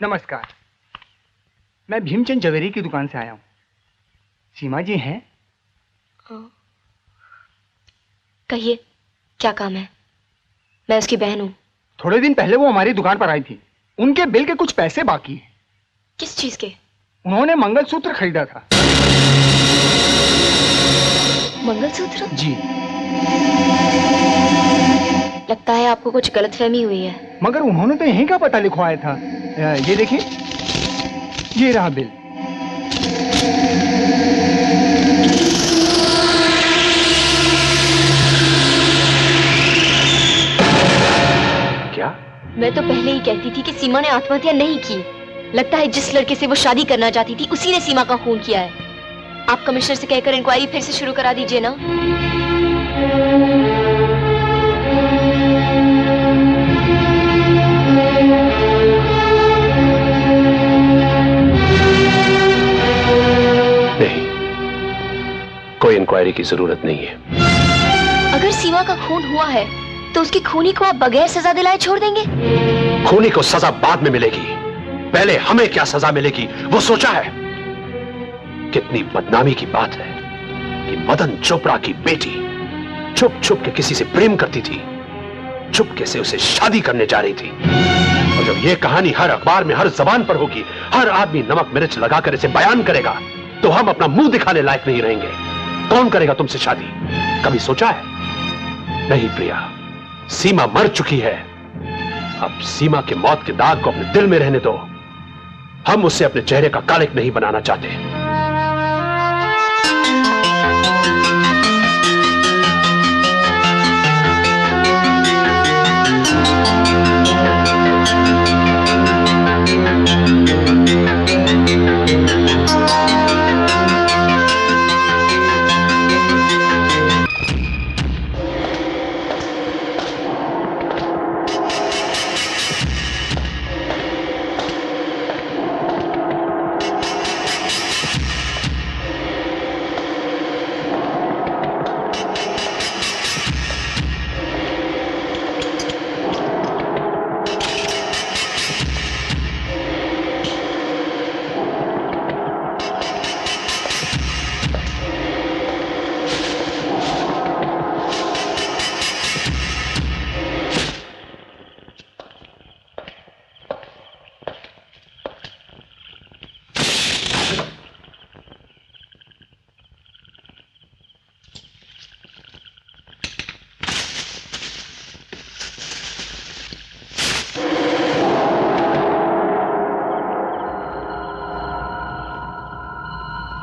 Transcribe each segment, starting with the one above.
नमस्कार, मैं भीमचंद जवेरी की दुकान से आया हूँ। सीमा जी हैं? कहिए, क्या काम है? मैं उसकी बहन हूँ। थोड़े दिन पहले वो हमारी दुकान पर आई थी। उनके बिल के कुछ पैसे बाकी हैं। किस चीज के? उन्होंने मंगलसूत्र खरीदा था। मंगलसूत्र? जी। लगता है आपको कुछ गलतफहमी हुई है। मगर उन्होंने तो यहीं का पता लिखवाया था। ये देखिए, ये रहा बिल। क्या? मैं तो पहले ही कहती थी कि सीमा ने आत्महत्या नहीं की। लगता है जिस लड़के से वो शादी करना चाहती थी उसी ने सीमा का खून किया है। आप कमिश्नर से कहकर इंक्वायरी फिर से शुरू करा दीजिए ना। नहीं, कोई इंक्वायरी की जरूरत नहीं है। अगर सीमा का खून हुआ है तो उसकी खूनी को आप बगैर सजा दिलाए छोड़ देंगे? खूनी को सजा बाद में मिलेगी, पहले हमें क्या सजा मिलेगी वो सोचा है? कितनी बदनामी की बात है कि मदन चोपड़ा की बेटी छुप छुप के किसी से प्रेम करती थी, चुपके से उसे शादी करने जा रही थी। और जब यह कहानी हर अखबार में हर जबान पर होगी, हर आदमी नमक मिर्च लगाकर इसे बयान करेगा, तो हम अपना मुंह दिखाने लायक नहीं रहेंगे। कौन करेगा तुमसे शादी? कभी सोचा है? नहीं प्रिया, सीमा मर चुकी है। अब सीमा के मौत के दाग को अपने दिल में रहने दो। हम उसे अपने चेहरे का कालिक नहीं बनाना चाहते।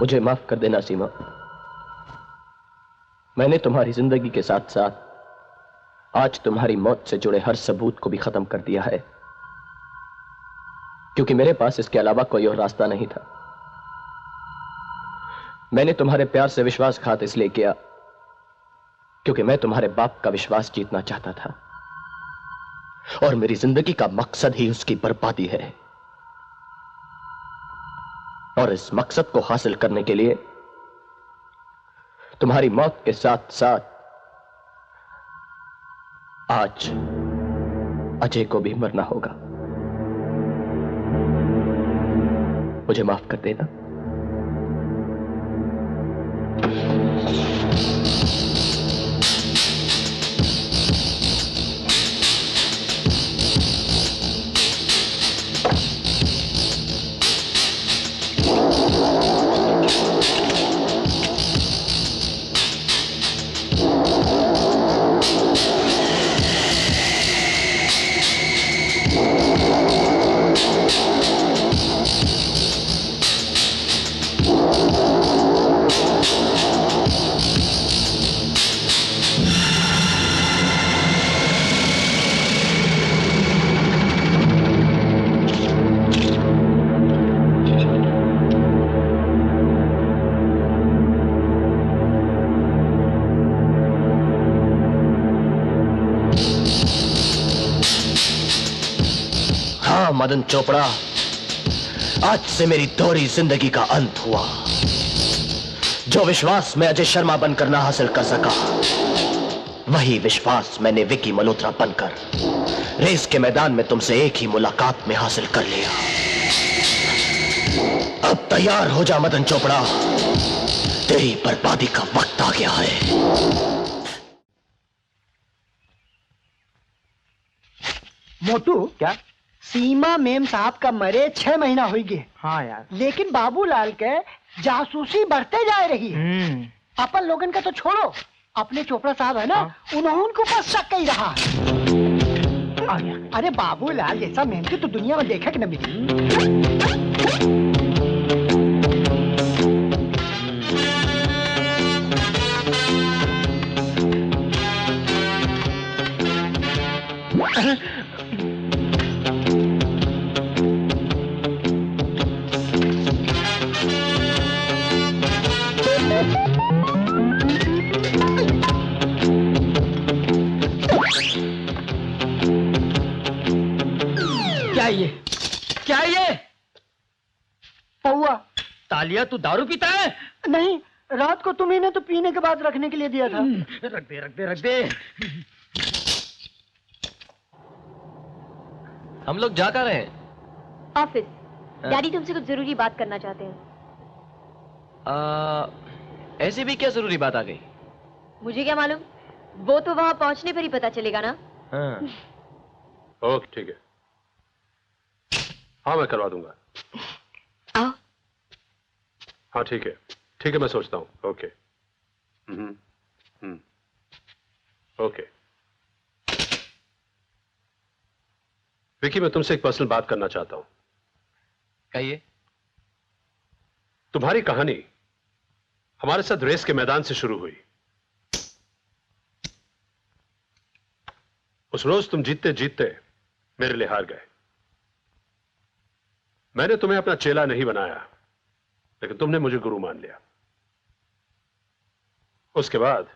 मुझे माफ कर देना सीमा। मैंने तुम्हारी जिंदगी के साथ साथ आज तुम्हारी मौत से जुड़े हर सबूत को भी खत्म कर दिया है, क्योंकि मेरे पास इसके अलावा कोई और रास्ता नहीं था। मैंने तुम्हारे प्यार से विश्वासघात इसलिए किया क्योंकि मैं तुम्हारे बाप का विश्वास जीतना चाहता था, और मेरी जिंदगी का मकसद ही उसकी बर्बादी है। और इस मकसद को हासिल करने के लिए तुम्हारी मौत के साथ साथ आज अजय को भी मरना होगा। मुझे माफ कर देना। मदन चोपड़ा, आज से मेरी दोहरी जिंदगी का अंत हुआ। जो विश्वास मैं अजय शर्मा बनकर ना हासिल कर सका, वही विश्वास मैंने विकी मल्होत्रा बनकर रेस के मैदान में तुमसे एक ही मुलाकात में हासिल कर लिया। अब तैयार हो जा मदन चोपड़ा, तेरी बर्बादी का वक्त आ गया है। मोटू, क्या सीमा मेम साहब का मरे 6 महीना हो गए। हाँ यार। लेकिन बाबूलाल के जासूसी बढ़ते जा रही है। अपन लोगन का तो छोड़ो, अपने चोपड़ा साहब है ना, उन्होंने ऊपर शक ही रहा है। अरे बाबूलाल जैसा मेहनती तो दुनिया में देखा कि न मिली। क्या ये पौआ? तालिया, तू दारू पीता है? नहीं, रात को तुम्ही ने तो पीने के बाद रखने के लिए दिया था। रख दे रख दे रख दे। हम लोग जा कहाँ रहे हैं? ऑफिस। डैडी तुमसे कुछ जरूरी बात करना चाहते हैं। ऐसी भी क्या जरूरी बात आ गई? मुझे क्या मालूम, वो तो वहां पहुंचने पर ही पता चलेगा ना। हाँ। ओके ठीक है, हाँ मैं करवा दूंगा। आओ। हाँ ठीक है मैं सोचता हूँ। ओके। ओके विकी, मैं तुमसे एक पर्सनल बात करना चाहता हूं। कहिए। तुम्हारी कहानी हमारे साथ रेस के मैदान से शुरू हुई। उस रोज तुम जीतते जीतते मेरे लिए हार गए। मैंने तुम्हें अपना चेला नहीं बनाया, लेकिन तुमने मुझे गुरु मान लिया। उसके बाद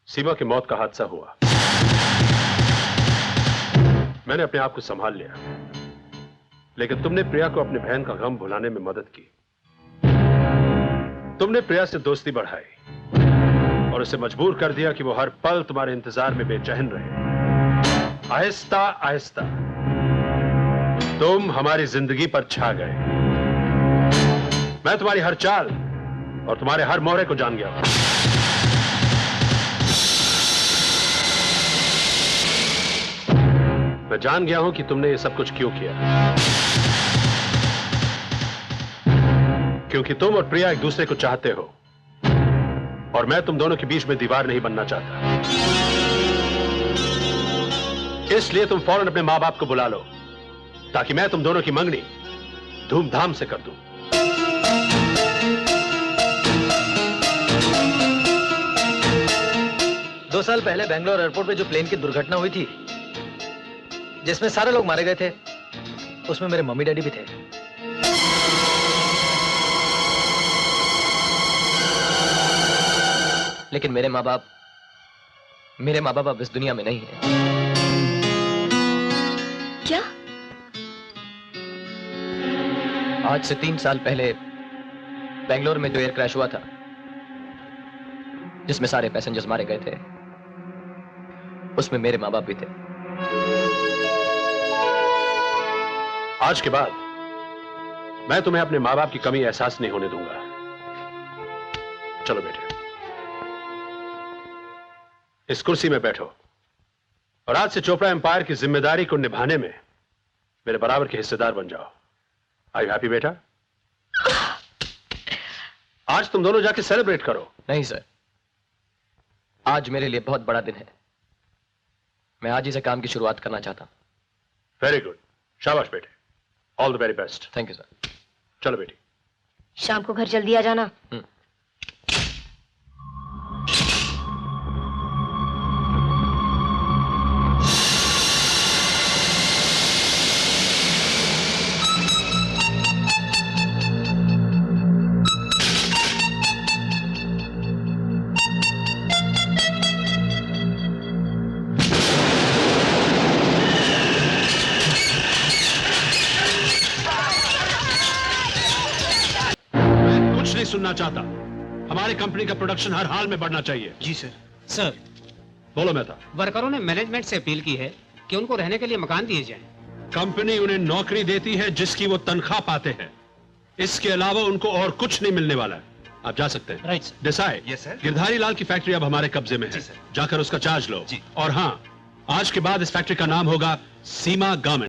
सीमा की मौत का हादसा हुआ। मैंने अपने आप को संभाल लिया, लेकिन तुमने प्रिया को अपनी बहन का गम भुलाने में मदद की। तुमने प्रिया से दोस्ती बढ़ाई और उसे मजबूर कर दिया कि वो हर पल तुम्हारे इंतजार में बेचैन रहे। आहिस्ता आहिस्ता तुम हमारी जिंदगी पर छा गए। मैं तुम्हारी हर चाल और तुम्हारे हर मोहरे को जान गया हूं। मैं जान गया हूं कि तुमने ये सब कुछ क्यों किया। क्योंकि तुम और प्रिया एक दूसरे को चाहते हो और मैं तुम दोनों के बीच में दीवार नहीं बनना चाहता। इसलिए तुम फौरन अपने मां बाप को बुला लो, ताकि मैं तुम दोनों की मंगनी धूमधाम से कर दूं। दो साल पहले बेंगलोर एयरपोर्ट पे जो प्लेन की दुर्घटना हुई थी, जिसमें सारे लोग मारे गए थे, उसमें मेरे मम्मी डैडी भी थे। लेकिन मेरे माँ बाप अब इस दुनिया में नहीं है। क्या? आज से 3 साल पहले बेंगलोर में जो एयर क्रैश हुआ था, जिसमें सारे पैसेंजर्स मारे गए थे, उसमें मेरे माँ बाप भी थे। आज के बाद मैं तुम्हें अपने मां बाप की कमी एहसास नहीं होने दूंगा। चलो बेटे, इस कुर्सी में बैठो और आज से चोपड़ा एम्पायर की जिम्मेदारी को निभाने में मेरे बराबर के हिस्सेदार बन जाओ। आर यू हैप्पी बेटा? आज तुम दोनों जाके सेलिब्रेट करो। नहीं सर, आज मेरे लिए बहुत बड़ा दिन है। मैं आज ही से काम की शुरुआत करना चाहता हूं। वेरी गुड, शाबाश बेटे, all the very best. Thank you sir. चलो बेटी। शाम को घर जल्दी आ जाना। सुनना चाहता, हमारी कंपनी का प्रोडक्शन हर हाल में बढ़ना चाहिए। जी सर। सर, बोलो मेहता। वर्करों ने मैनेजमेंट से अपील की है कि उनको रहने के लिए मकान दिए जाएं। कंपनी उन्हें नौकरी देती है जिसकी वो तनख्वाह पाते हैं। इसके अलावा उनको और कुछ नहीं मिलने वाला है। आप जा सकते हैं। Right. Desai, Yes, sir. Girdhari Lal की फैक्ट्री अब हमारे कब्जे में है। जाकर उसका चार्ज लो। और हाँ, आज के बाद इस फैक्ट्री का नाम होगा सीमा गारमेंट।